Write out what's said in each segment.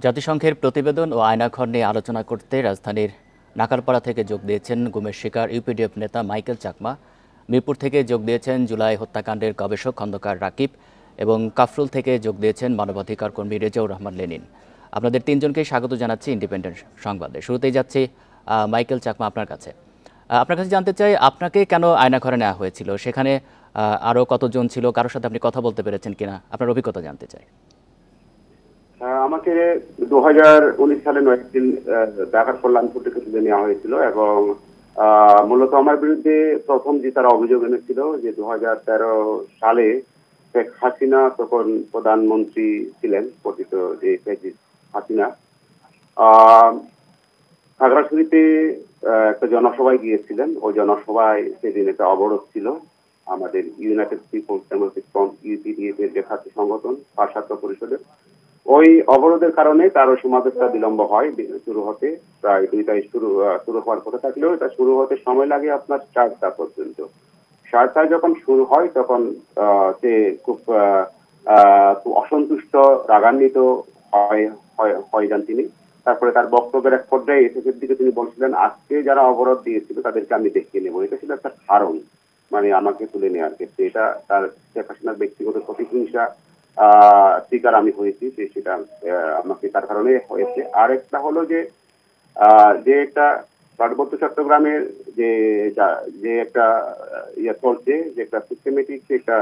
জাতিসংঘের প্রতিবেদন ও আয়নাঘর নিয়ে আলোচনা করতে রাজধানীর নাকালপাড়া থেকে যোগ দিয়েছেন গুমের শিকার ইউপিডিএফ নেতা মাইকেল চাকমা। মিরপুর থেকে যোগ দিয়েছেন জুলাই হত্যাকাণ্ডের গবেষক খন্দকার রাকিব এবং কাফরুল থেকে যোগ দিয়েছেন মানবাধিকার কর্মী রেজাউর রহমান লেনিন। আপনাদের তিনজনকে স্বাগত জানাচ্ছি ইন্ডিপেন্ডেন্ট সংবাদে। শুরুতেই যাচ্ছি মাইকেল চাকমা আপনার কাছে। আপনার কাছে জানতে চাই, আপনাকে কেন আয়নাঘরে নেওয়া হয়েছিল, সেখানে আরও কতজন ছিল, কারোর সাথে আপনি কথা বলতে পেরেছেন কিনা, আপনার অভিজ্ঞতা জানতে চাই। আমাকে 2019 সালে 9 দিন ঢাকার কল্যাণপুর থেকে তুলে নেওয়া হয়েছিল এবং মূলত আমার বিরুদ্ধে প্রথম যে তারা অভিযোগ এনেছিল যে 2013 সালে শেখ হাসিনা তখন প্রধানমন্ত্রী ছিলেন, কথিত যে শেখ হাসিনা খাগড়াছড়িতে একটা জনসভায় গিয়েছিলেন। ওই জনসভায় সেদিন একটা অবরোধ ছিল। আমাদের united people's democratic front UPDF এর যে ছাত্র সংগঠন ছাত্র পরিষদের, ওই অবরোধের কারণে তারও সমাবেশটা বিলম্ব হয় শুরু হতে। প্রায় 2টায় শুরু হওয়ার কথা থাকলেও এটা শুরু হতে সময় লাগে আপনার 4টা পর্যন্ত। 4টায় যখন শুরু হয় তখন সে খুব অসন্তুষ্ট, রাগান্বিত হয় যান তিনি। তারপরে তার বক্তব্যের এক পর্যায়ে শেষের দিকে তিনি বলছিলেন, আজকে যারা অবরোধ দিয়েছিল তাদেরকে আমি দেখিয়ে নেবো। এটা ছিল একটা কারণ, মানে আমাকে তুলে নেওয়ার ক্ষেত্রে। এটা তার শেখ হাসিনার ব্যক্তিগত প্রতিহিংসা শিকার আমি হয়েছি, সেটা আমাকে তার কারণে হয়েছে। আর একটা হলো যে একটা পার্বত্য চট্টগ্রামের যে একটা ইয়ে চলছে, যে একটা সিস্টেমেটিক একটা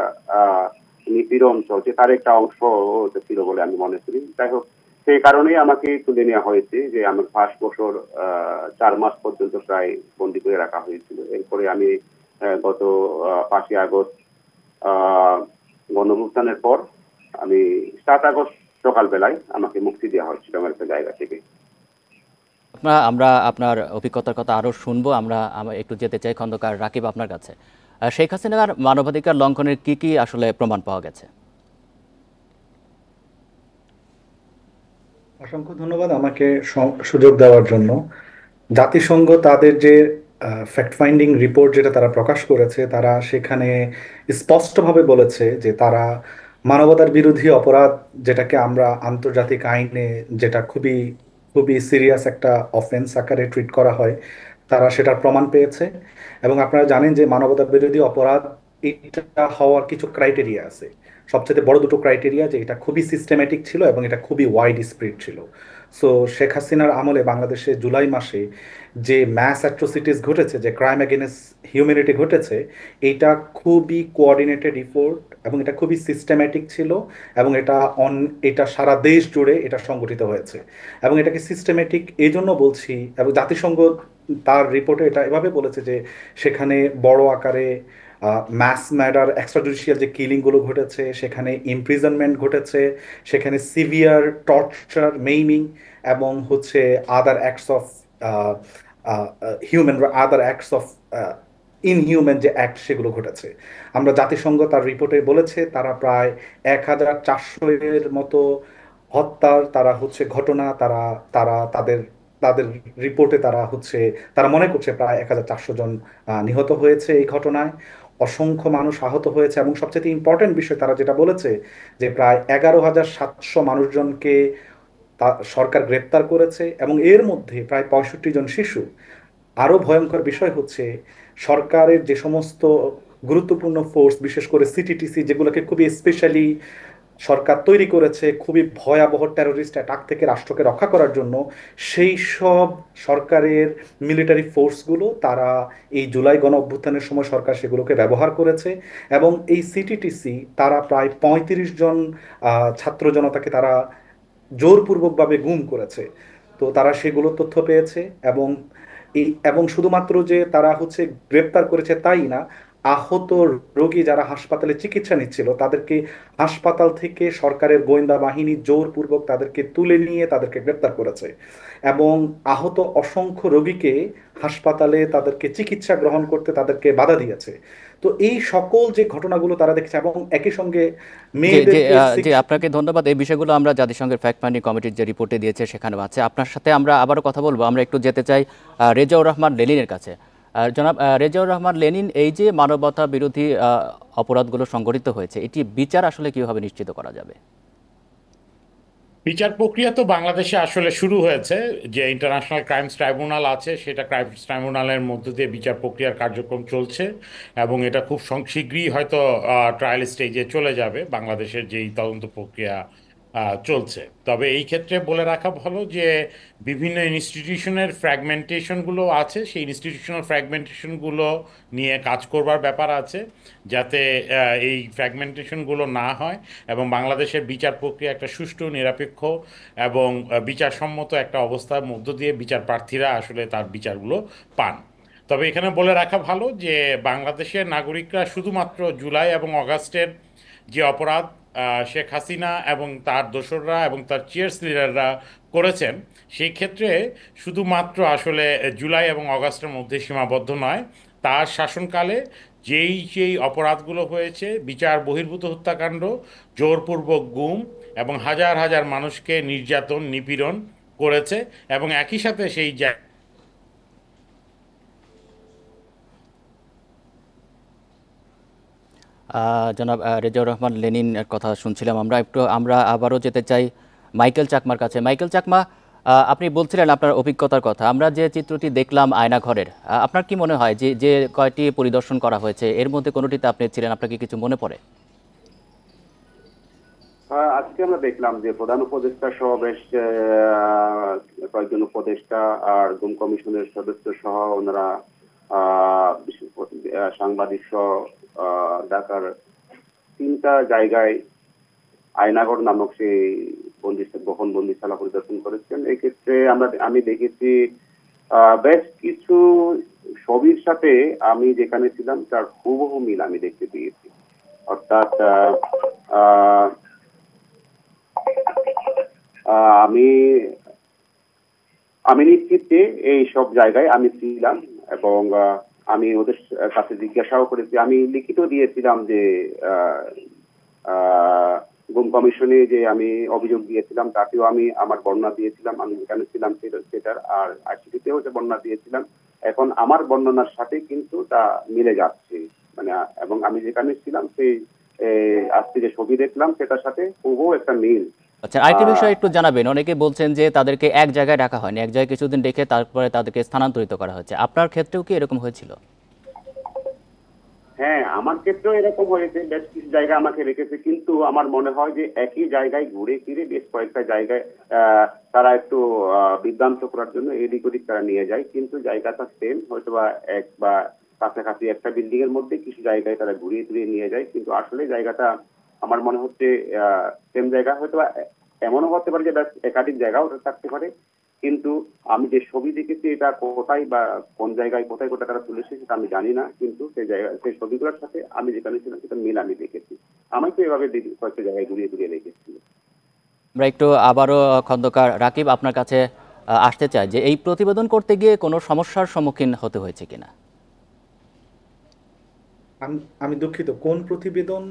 নিপীড়ন চলছে, তার একটা অংশ ছিল বলে আমি মনে করি। যাই হোক, সেই কারণেই আমাকে তুলে নেওয়া হয়েছে যে আমার 5 বছর 4 মাস পর্যন্ত প্রায় বন্দি করে রাখা হয়েছিল। এরপরে আমি গত 5ই আগস্ট গণঅভ্যুত্থানের পর আমি 7 আগস্ট সকালবেলায় আমাকে মুক্তি দেওয়া হয়েছিল আমার একটা জায়গা থেকে। আমরা আপনার অভিজ্ঞতার কথা আরও শুনবো। আমরা একটু যেতে চাই খন্দকার রাকিব আপনার কাছে। শেখ হাসিনার মানবাধিকার লঙ্ঘনের কি আসলে প্রমাণ পাওয়া গেছে? অসংখ্য ধন্যবাদ আমাকে সুযোগ দেওয়ার জন্য। জাতিসংঘ তাদের যে ফ্যাক্ট ফাইন্ডিং রিপোর্ট যেটা তারা প্রকাশ করেছে, তারা সেখানে স্পষ্টভাবে বলেছে যে তারা মানবতার বিরোধী অপরাধ, যেটাকে আমরা আন্তর্জাতিক আইনে যেটা খুবই খুবই সিরিয়াস একটা অফেন্স আকারে ট্রিট করা হয়, তারা সেটার প্রমাণ পেয়েছে। এবং আপনারা জানেন যে মানবতার বিরোধী অপরাধ এটা হওয়ার কিছু ক্রাইটেরিয়া আছে। সবচেয়ে বড় দুটো ক্রাইটেরিয়া, যে এটা খুবই সিস্টেম্যাটিক ছিল এবং এটা খুবই ওয়াইড স্প্রেড ছিল। সো শেখ হাসিনার আমলে বাংলাদেশে জুলাই মাসে যে ম্যাস অ্যাট্রোসিটিস ঘটেছে, যে ক্রাইম এগেনস্ট হিউম্যানিটি ঘটেছে, এটা খুবই কোঅর্ডিনেটেড ইফোর্ট এবং এটা খুবই সিস্টেম্যাটিক ছিল এবং এটা সারা দেশ জুড়ে এটা সংগঠিত হয়েছে। এবং এটাকে সিস্টেম্যাটিক এই জন্য বলছি, এবং জাতিসংঘ তার রিপোর্টে এটা এভাবে বলেছে যে সেখানে বড় আকারে ম্যাস ম্যার্ডার, এক্সট্রাজুডিশিয়াল যে কিলিংগুলো ঘটেছে, সেখানে ইমপ্রিজনমেন্ট ঘটেছে, সেখানে সিভিয়ার টর্চার, মেইমিং এবং other acts of other acts of inhuman যে অ্যাক্ট, সেগুলো ঘটেছে। আমরা জাতিসংঘ তার রিপোর্টে বলেছে তারা প্রায় 1400 এর মতো হত্যার ঘটনা তারা তারা তাদের তাদের রিপোর্টে তারা মনে করছে প্রায় 1400 জন নিহত হয়েছে এই ঘটনায়। অসংখ্য মানুষ আহত হয়েছে এবং সবচেয়ে ইম্পর্টেন্ট বিষয় তারা যেটা বলেছে যে প্রায় 11,700 মানুষজনকে সরকার গ্রেপ্তার করেছে এবং এর মধ্যে প্রায় 65 জন শিশু। আরো ভয়ঙ্কর বিষয় হচ্ছে, সরকারের যে সমস্ত গুরুত্বপূর্ণ ফোর্স, বিশেষ করে সিটিটিসি, যেগুলোকে খুবই স্পেশালি সরকার তৈরি করেছে খুবই ভয়াবহ টেরোরিস্ট অ্যাটাক থেকে রাষ্ট্রকে রক্ষা করার জন্য, সেই সব সরকারের মিলিটারি ফোর্সগুলো তারা এই জুলাই গণ অভ্যুত্থানের সময় সরকার সেগুলোকে ব্যবহার করেছে। এবং এই সিটিটিসি তারা প্রায় 35 জন ছাত্র জনতাকে তারা জোরপূর্বকভাবে গুম করেছে। তো তারা সেগুলো তথ্য পেয়েছে এবং শুধুমাত্র যে তারা গ্রেপ্তার করেছে তাই না, আহত রোগী যারা হাসপাতালে চিকিৎসা নিচ্ছিল তাদেরকে হাসপাতাল থেকে সরকারের গোয়েন্দা বাহিনী জোরপূর্বক তাদেরকে তুলে নিয়ে তাদেরকে গ্রেপ্তার করেছে এবং আহত অসংখ্য রোগীকে হাসপাতালে তাদেরকে চিকিৎসা গ্রহণ করতে তাদেরকে বাধা দিয়েছে। তো এই সকল যে ঘটনাগুলো তারা দেখছে এবং একই সঙ্গে মেয়েদেরকে। আপনাকে ধন্যবাদ। এই বিষয়গুলো আমরা জাতিসংঘের ফ্যাক্ট ফাইন্ডিং কমিটির যে রিপোর্টে দিয়েছে সেখানে আছে। আপনার সাথে আমরা আবারও কথা বলবো। আমরা একটু যেতে চাই রেজাউর রহমান লেনিনের কাছে। জনাব রেজাউর রহমান লেনিন, এই যে মানবতা বিরোধী অপরাধগুলো সংঘটিত হয়েছে, এটি বিচার আসলে কিভাবে নিশ্চিত করা যাবে? বিচার প্রক্রিয়া তো বাংলাদেশে আসলে শুরু হয়েছে। যে ইন্টারন্যাশনাল ক্রাইমস ট্রাইব্যুনাল আছে, সেটা ক্রাইমস ট্রাইব্যুনালের মধ্য দিয়ে বিচার প্রক্রিয়ার কার্যক্রম চলছে, এবং এটা খুব শীঘ্রই হয়তো ট্রায়াল স্টেজে চলে যাবে বাংলাদেশের যেই তদন্ত প্রক্রিয়া চলছে। তবে এই ক্ষেত্রে বলে রাখা ভালো যে বিভিন্ন ইনস্টিটিউশনের ফ্র্যাগমেন্টেশনগুলো আছে, সেই ইনস্টিটিউশনাল ফ্র্যাগমেন্টেশনগুলো নিয়ে কাজ করবার ব্যাপার আছে, যাতে এই ফ্র্যাগমেন্টেশনগুলো না হয় এবং বাংলাদেশের বিচার প্রক্রিয়া একটা সুষ্ঠু, নিরপেক্ষ এবং বিচারসম্মত একটা অবস্থার মধ্য দিয়ে বিচার প্রার্থীরা আসলে তার বিচারগুলো পান। তবে এখানে বলে রাখা ভালো যে বাংলাদেশের নাগরিকরা শুধুমাত্র জুলাই এবং অগাস্টের যে অপরাধ শেখ হাসিনা এবং তার দোসররা এবং তার চিয়ার্স লিডাররা করেছেন, সেই ক্ষেত্রে শুধুমাত্র আসলে জুলাই এবং অগাস্টের মধ্যে সীমাবদ্ধ নয়। তার শাসনকালে যেই অপরাধগুলো হয়েছে, বিচার বহির্ভূত হত্যাকাণ্ড, জোরপূর্বক গুম এবং হাজার হাজার মানুষকে নির্যাতন নিপীড়ন করেছে, এবং একই সাথে সেই জনাব রেজাউর রহমান লেনিন এর কথা শুনছিলাম আমরা আবারও যেতে চাই মাইকেল চাকমার কাছে। মাইকেল চাকমা, আপনি বলছিলেন আপনার অভিজ্ঞতার কথা। আমরা যে চিত্রটি দেখলাম আয়নাঘরের, আপনার কি মনে হয় যে যে কয়টি পরিদর্শন করা হয়েছে এর মধ্যে কোনোটিতে আপনি ছিলেন, আপনার কি কিছু মনে পড়ে? আজকে আমরা দেখলাম যে প্রধান উপদেষ্টা সহ বেশ কয়েকজন উপদেষ্টা আর গুম কমিশনের সদস্য সহ ওনারা সাংবাদিক সহ ঢাকার 3টা জায়গায় আয়নাগর নামক সেই গোপন বন্দিশালা পরিদর্শন করেছেন। এক্ষেত্রে আমি দেখেছি বেশ কিছু ছবির সাথে আমি যেখানে ছিলাম তার হুবহু মিল আমি দেখতে পেয়েছি। অর্থাৎ আমি আমি নিশ্চিত যে এই সব জায়গায় আমি ছিলাম, এবং আমি ওদের কাছে জিজ্ঞাসাও করেছি। আমি লিখিত দিয়েছিলাম যে গুম কমিশনে যে আমি অভিযোগ দিয়েছিলাম তাতেও আমি আমার বর্ণনা দিয়েছিলাম, আমি যেখানে ছিলাম সেটার, আর আইসিটিতেও যে বর্ণনা দিয়েছিলাম। এখন আমার বর্ণনার সাথে কিন্তু তা মিলে যাচ্ছে, মানে এবং আমি যেখানে ছিলাম সেই আজকে যে ছবি দেখলাম সেটার সাথে হুবহু একটা মিল। আচ্ছা, আরেকটি বিষয় একটু জানাবেন। অনেকে বলছেন যে তাদেরকে এক জায়গায় রাখা হয়নি, এক জায়গায় কিছুদিন রেখে তারপরে তাদেরকে স্থানান্তরিত করা হয়েছে। আপনার ক্ষেত্রেও কি এরকম হয়েছিল? হ্যাঁ, আমার ক্ষেত্রেও এরকম হয়েছে, বেশ কিছু জায়গায় আমাকে রেখেছে, কিন্তু আমার মনে হয় যে একই জায়গায় ঘুরে ফিরে বেশ কয়েকটা জায়গায় তারা একটু বিভ্রান্ত করার জন্য এদিক ওদিক তারা নিয়ে যায়, কিন্তু জায়গাটা সেম, হয়তো বা এক বা কাছাকাছি একটা বিল্ডিং এর মধ্যে কিছু জায়গায় তারা ঘুরিয়ে ফিরিয়ে নিয়ে যায়, কিন্তু আসলে জায়গাটা আমার মনে হচ্ছে সেম জায়গা। হয়তো বা এমনও হতে পারে যে একাধিক জায়গাও থাকতে পারে, কিন্তু আমি যে ছবি দেখেছি এটা কোথায় বা কোন জায়গায় কোথায় কোথায় তারা তুলেছে সেটা আমি জানি না, কিন্তু সেই জায়গা সেই ছবিগুলোর সাথে আমি যেখানে ছিলাম সেটা মিল আমি দেখেছি। আমি তো এভাবে কয়েকটা জায়গায় ঘুরিয়ে ঘুরিয়ে রেখেছি। আমরা একটু আবারও খন্দকার রাকিব আপনার কাছে আসতে চাই যে এই প্রতিবেদন করতে গিয়ে কোনো সমস্যার সম্মুখীন হতে হয়েছে কিনা। আমি আমি দুঃখিত, কোন প্রতিবেদন?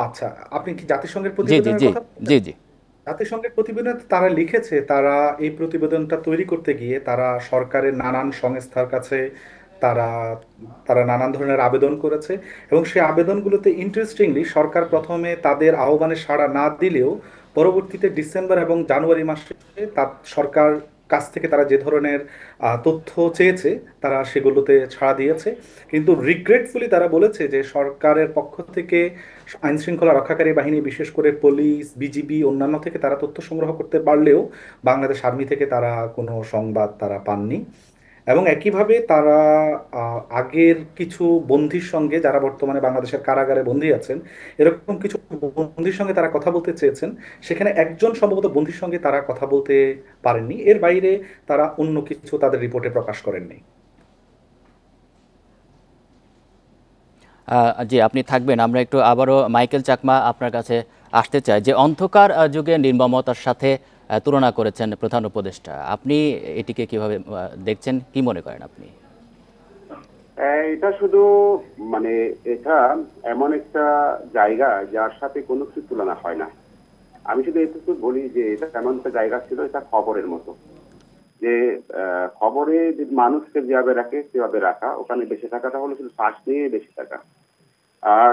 আচ্ছা, আপনি কি জাতিসংঘের জি জি প্রতিবেদনের জি কথা বলছেন? জি জি জাতিসংঘের প্রতিবেদনে তারা লিখেছে, তারা এই প্রতিবেদনটা তৈরি করতে গিয়ে তারা সরকারের নানান সংস্থার কাছে তারা তারা নানান ধরনের আবেদন করেছে, এবং সেই আবেদনগুলোতে ইন্টারেস্টিংলি সরকার প্রথমে তাদের আহ্বানে সাড়া না দিলেও পরবর্তীতে ডিসেম্বর এবং জানুয়ারি মাসে তার সরকার কাছ থেকে তারা যে ধরনের তথ্য চেয়েছে তারা সেগুলোতে ছাড়া দিয়েছে। কিন্তু রিগ্রেটফুলি তারা বলেছে যে সরকারের পক্ষ থেকে আইন শৃঙ্খলা রক্ষাকারী বাহিনী, বিশেষ করে পুলিশ, বিজিবি, অন্যান্য থেকে তারা তথ্য সংগ্রহ করতে পারলেও বাংলাদেশ আর্মি থেকে তারা কোনো সংবাদ তারা পাননি। এবং একইভাবে তারা আগের কিছু বন্দীর সঙ্গে, যারা বর্তমানে বাংলাদেশের কারাগারে বন্দী আছেন, এরকম কিছু বন্দীর সঙ্গে তারা কথা বলতে চেয়েছেন, সেখানে একজন সম্ভবত বন্দীর সঙ্গে তারা কথা বলতে পারেননি। এর বাইরে তারা অন্য কিছু তাদের রিপোর্টে প্রকাশ করেননি। জি, আপনি থাকবেন। আমরা একটু আবারও মাইকেল চাকমা আপনার কাছে আসতে চাই যে অন্ধকার যুগে নির্মমতার সাথে তুলনা করেছেন প্রধান উপদেষ্টা। আপনি এটিকে কিভাবে দেখছেন, কি মনে করেন আপনি? এটা শুধু মানে এটা এমন একটা জায়গা যার সাথে কোনো কিছু তুলনা হয় না। আমি শুধু এটুকু বলি যে এটা এমন একটা জায়গা ছিল, এটা খবরের মতো, যে খবরে যে মানুষকে যেভাবে রাখে সেভাবে রাখা, ওখানে বেঁচে থাকাটা হলো শুধু শ্বাস নিয়ে বেঁচে থাকা। আর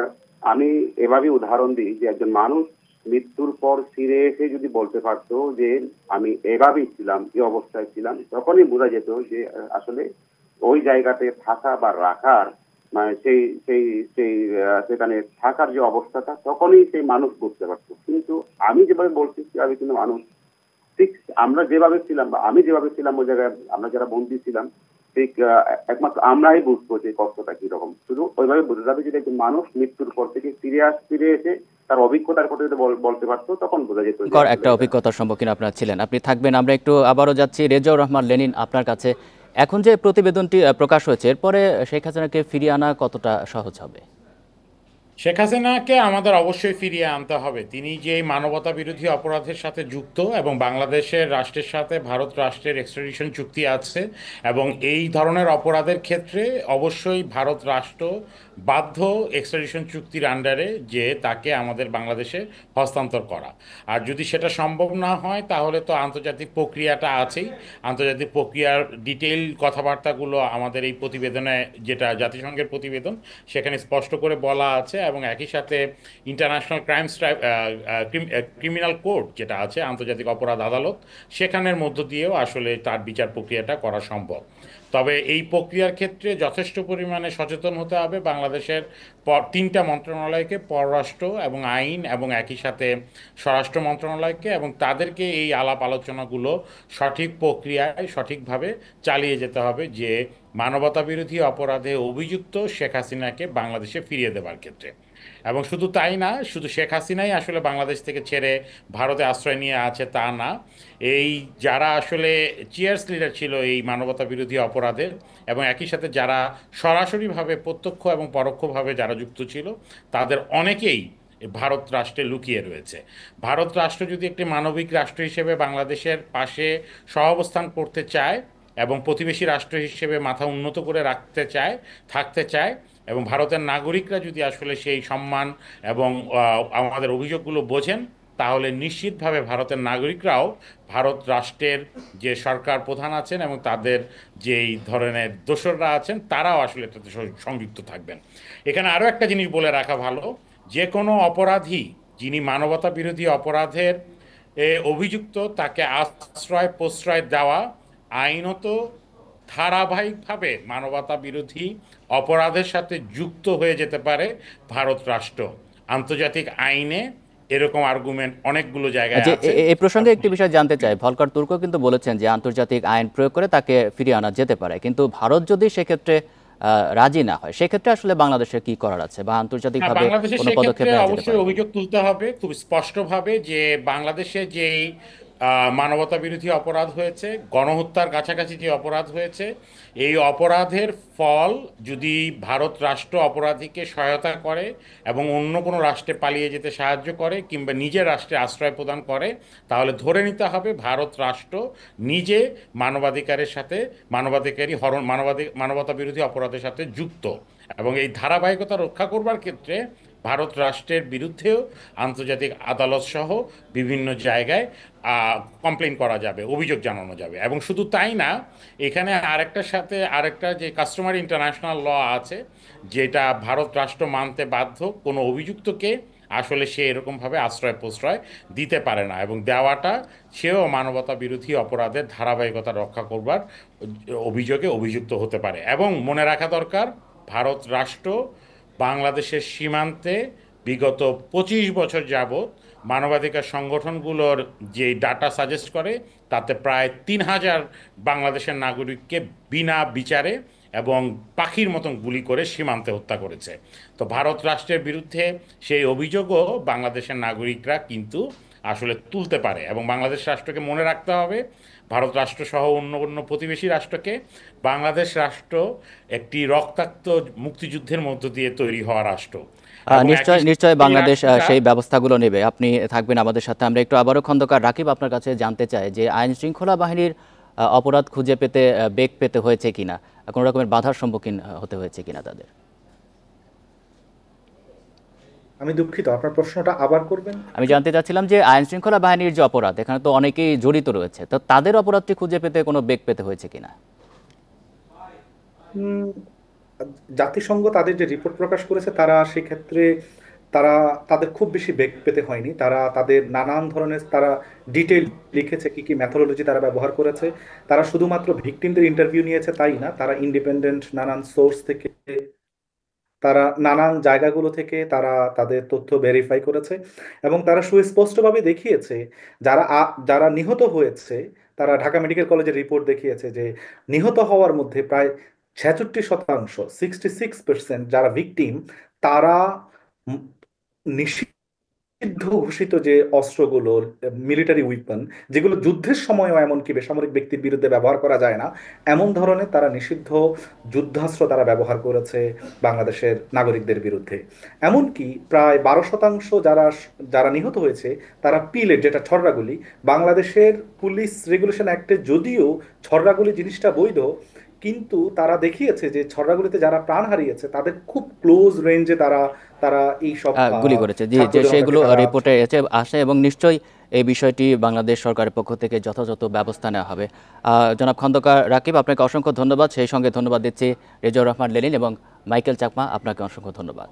আমি এভাবে উদাহরণ দিই যে একজন মানুষ মৃত্যুর পর ফিরে এসে যদি বলতে পারতো যে আমি এভাবেই ছিলাম, এই অবস্থায় ছিলাম, তখনই বোঝা যেত যে আসলে ওই জায়গাতে থাকা বা রাখার মানে সেই সেই সেই সেখানে থাকার যে অবস্থাটা, তখনই সেই মানুষ বুঝতে পারতো। কিন্তু আমি যেভাবে বলতেছি, আমি কিন্তু মানুষ ঠিক আমরা যেভাবে ছিলাম বা আমি যেভাবে ছিলাম ওই জায়গায়, আমরা যারা বন্দী ছিলাম, ঠিক একমাত্র আমরাই বুঝবো যে কষ্টটা কিরকম। শুধু ওইভাবে বোঝা যাবে যদি একজন মানুষ মৃত্যুর পর থেকে ফিরে এসে তার অভিজ্ঞতার কথা যদি বলতে পারতো, তখন বোঝা যেত যে কর আসলে একটা অভিজ্ঞতার সম্মুখীন আপনারা ছিলেন। আপনি থাকবেন, আমরা একটু আবারও যাচ্ছি রেজাউর রহমান লেনিন আপনার কাছে। এখন যে প্রতিবেদনটি প্রকাশ হয়েছে, এরপরে শেখ হাসিনাকে ফিরিয়ে আনা কতটা সহজ হবে? শেখ হাসিনাকে আমাদের অবশ্যই ফিরিয়ে আনতে হবে। তিনি যে মানবতা বিরোধী অপরাধের সাথে যুক্ত এবং বাংলাদেশের রাষ্ট্রের সাথে ভারত রাষ্ট্রের এক্সট্রাডিশন চুক্তি আছে, এবং এই ধরনের অপরাধের ক্ষেত্রে অবশ্যই ভারত রাষ্ট্র বাধ্য এক্সট্রাডিশন চুক্তির আন্ডারে যে তাকে আমাদের বাংলাদেশে হস্তান্তর করা। আর যদি সেটা সম্ভব না হয় তাহলে তো আন্তর্জাতিক প্রক্রিয়াটা আছেই। আন্তর্জাতিক প্রক্রিয়ার ডিটেইল কথাবার্তাগুলো আমাদের এই প্রতিবেদনে, যেটা জাতিসংঘের প্রতিবেদন, সেখানে স্পষ্ট করে বলা আছে। এবং একই সাথে ইন্টারন্যাশনাল ক্রিমিনাল কোর্ট যেটা আছে, আন্তর্জাতিক অপরাধ আদালত, সেখানের মধ্য দিয়েও আসলে তার বিচার প্রক্রিয়াটা করা সম্ভব। তবে এই প্রক্রিয়ার ক্ষেত্রে যথেষ্ট পরিমাণে সচেতন হতে হবে বাংলাদেশের তিনটা মন্ত্রণালয়কে, পররাষ্ট্র এবং আইন এবং একই সাথে স্বরাষ্ট্র মন্ত্রণালয়কে, এবং তাদেরকে এই আলাপ আলোচনাগুলো সঠিক প্রক্রিয়ায় সঠিকভাবে চালিয়ে যেতে হবে যে মানবতা বিরোধী অপরাধে অভিযুক্ত শেখ হাসিনাকে বাংলাদেশে ফিরিয়ে দেওয়ার ক্ষেত্রে। এবং শুধু তাই না, শুধু শেখ হাসিনাই আসলে বাংলাদেশ থেকে ছেড়ে ভারতে আশ্রয় নিয়ে আছে তা না। এই যারা আসলে চিয়ার্স লিডার ছিল এই মানবতা বিরোধী অপরাধের, এবং একই সাথে যারা সরাসরিভাবে প্রত্যক্ষ এবং পরোক্ষভাবে যারা যুক্ত ছিল, তাদের অনেকেই ভারত রাষ্ট্রে লুকিয়ে রয়েছে। ভারত রাষ্ট্র যদি একটি মানবিক রাষ্ট্র হিসেবে বাংলাদেশের পাশে সহাবস্থান করতে চায় এবং প্রতিবেশী রাষ্ট্র হিসেবে মাথা উন্নত করে থাকতে চায়, এবং ভারতের নাগরিকরা যদি আসলে সেই সম্মান এবং আমাদের অভিযোগগুলো বোঝেন, তাহলে নিশ্চিতভাবে ভারতের নাগরিকরাও ভারত রাষ্ট্রের যে সরকার প্রধান আছেন এবং তাদের যেই ধরনের দোসররা আছেন, তারাও আসলে এটাতে সংযুক্ত থাকবেন। এখানে আরও একটা জিনিস বলে রাখা ভালো, যে কোনো অপরাধী যিনি মানবতা বিরোধী অপরাধের অভিযুক্ত, তাকে আশ্রয় প্রশ্রয় দেওয়া আইনত ধারাবাহিকভাবে মানবতা বিরোধী অপরাধের সাথে যুক্ত হয়ে যেতে পারে ভারত রাষ্ট্র। আন্তর্জাতিক আইনে এরকম আর্গুমেন্ট অনেকগুলো জায়গায় যে আছে। এই প্রসঙ্গে একটি বিষয় জানতে চাই, ভলকার তুর্ক কিন্তু বলেছেন যে আন্তর্জাতিক আইন প্রয়োগ করে তাকে ফিরিয়ে আনা যেতে পারে, কিন্তু ভারত যদি সেক্ষেত্রে রাজি না হয়, সেক্ষেত্রে আসলে বাংলাদেশের কি করার আছে বা আন্তর্জাতিকভাবে বাংলাদেশে কোনো পদক্ষেপ সেক্ষেত্রে নেওয়া যেতে অবশ্যই পারে? অভিযোগ তুলতে হবে খুব স্পষ্টভাবে যে বাংলাদেশে যেই মানবতা বিরোধী অপরাধ হয়েছে, গণহত্যার কাছাকাছি যে অপরাধ হয়েছে, এই অপরাধের ফল যদি ভারত রাষ্ট্র অপরাধীকে সহায়তা করে এবং অন্য কোনো রাষ্ট্রে পালিয়ে যেতে সাহায্য করে কিংবা নিজের রাষ্ট্রে আশ্রয় প্রদান করে, তাহলে ধরে নিতে হবে ভারত রাষ্ট্র নিজে মানবাধিকারের সাথে মানবতা বিরোধী অপরাধের সাথে যুক্ত। এবং এই ধারাবাহিকতা রক্ষা করবার ক্ষেত্রে ভারত রাষ্ট্রের বিরুদ্ধেও আন্তর্জাতিক আদালত সহ বিভিন্ন জায়গায় কমপ্লেন করা যাবে, অভিযোগ জানানো যাবে। এবং শুধু তাই না, এখানে আরেকটা যে কাস্টমারি ইন্টারন্যাশনাল ল আছে, যেটা ভারত রাষ্ট্র মানতে বাধ্য। কোনো অভিযুক্তকে আসলে সে এরকমভাবে আশ্রয় প্রশ্রয় দিতে পারে না, এবং দেওয়াটা সেও মানবতা বিরোধী অপরাধের ধারাবাহিকতা রক্ষা করবার অভিযোগে অভিযুক্ত হতে পারে। এবং মনে রাখা দরকার, ভারত রাষ্ট্র বাংলাদেশের সীমান্তে বিগত 25 বছর যাবৎ মানবাধিকার সংগঠনগুলোর যে ডাটা সাজেস্ট করে, তাতে প্রায় 3000 বাংলাদেশের নাগরিককে বিনা বিচারে এবং পাখির মতন গুলি করে সীমান্তে হত্যা করেছে। তো ভারত রাষ্ট্রের বিরুদ্ধে সেই অভিযোগও বাংলাদেশের নাগরিকরা কিন্তু আসলে তুলতে পারে। এবং বাংলাদেশ রাষ্ট্রকে মনে রাখতে হবে, ভারত রাষ্ট্র সহ অন্য অন্য প্রতিবেশী রাষ্ট্রকে, বাংলাদেশ রাষ্ট্র একটি রক্তাক্ত মুক্তিযুদ্ধের মধ্য দিয়ে তৈরি হওয়া রাষ্ট্র। নিশ্চয় বাংলাদেশ সেই ব্যবস্থাগুলো নেবে। আপনি থাকবেন আমাদের সাথে। আমরা একটু আবারও খন্দকার রাকিব আপনার কাছে জানতে চাই যে আইন শৃঙ্খলা বাহিনীর অপরাধ খুঁজে পেতে বেগ পেতে হয়েছে কিনা, কোনো রকমের বাধার সম্মুখীন হতে হয়েছে কিনা তাদের? আমি দুঃখিত, আপনার প্রশ্নটা আবার করবেন। আমি জানতে চাচ্ছিলাম যে আইন শৃঙ্খলা বাহিনীর যে অপরাধ, এখানে তো অনেকেই জড়িত রয়েছে, তো তাদের অপরাধটি খুঁজে পেতে কোনো বেগ পেতে হয়েছে কিনা? জাতিসংঘ তাদের যে রিপোর্ট প্রকাশ করেছে, তারা সেক্ষেত্রে তারা তাদের খুব বেশি বেগ পেতে হয়নি, তারা তাদের নানান ধরনের তারা ডিটেইল লিখেছে কি কি ম্যাথোলজি তারা ব্যবহার করেছে। তারা শুধুমাত্র ভিকটিমদের ইন্টারভিউ নিয়েছে তাই না, তারা ইন্ডিপেন্ডেন্ট নানান সোর্স থেকে, তারা নানান জায়গাগুলো থেকে তারা তাদের তথ্য ভেরিফাই করেছে এবং তারা সুস্পষ্টভাবে দেখিয়েছে যারা নিহত হয়েছে, তারা ঢাকা মেডিকেল কলেজের রিপোর্ট দেখিয়েছে যে নিহত হওয়ার মধ্যে প্রায় 66%, 66% যারা ভিকটিম, তারা উম নিষিদ্ধ ঘোষিত যে অস্ত্রগুলো, মিলিটারি উইপন, যেগুলো যুদ্ধের সময়ও এমনকি বেসামরিক ব্যক্তির বিরুদ্ধে ব্যবহার করা যায় না, এমন ধরনের তারা নিষিদ্ধ যুদ্ধাস্ত্র তারা ব্যবহার করেছে বাংলাদেশের নাগরিকদের বিরুদ্ধে। এমনকি প্রায় 12% যারা যারা নিহত হয়েছে তারা পিলেট, যেটা ছর্রাগুলি, বাংলাদেশের পুলিশ রেগুলেশন অ্যাক্টে যদিও ছর্রাগুলি জিনিসটা বৈধ, কিন্তু তারা দেখিয়েছে যে ছর্রাগুলিতে যারা প্রাণ হারিয়েছে তাদের খুব ক্লোজ রেঞ্জে তারা তারা এই সব গুলি করেছে, জি, ছাত্র যে জনতাকে সেগুলো তারা। রিপোর্টে আসে এবং নিশ্চয়ই এই বিষয়টি বাংলাদেশ সরকারের পক্ষ থেকে যথাযথ ব্যবস্থা নেওয়া হবে। জনাব খন্দকার রাকিব, আপনাকে অসংখ্য ধন্যবাদ। সেই সঙ্গে ধন্যবাদ দিচ্ছি রেজাউর রহমান লেনিন এবং মাইকেল চাকমা, আপনাকে অসংখ্য ধন্যবাদ।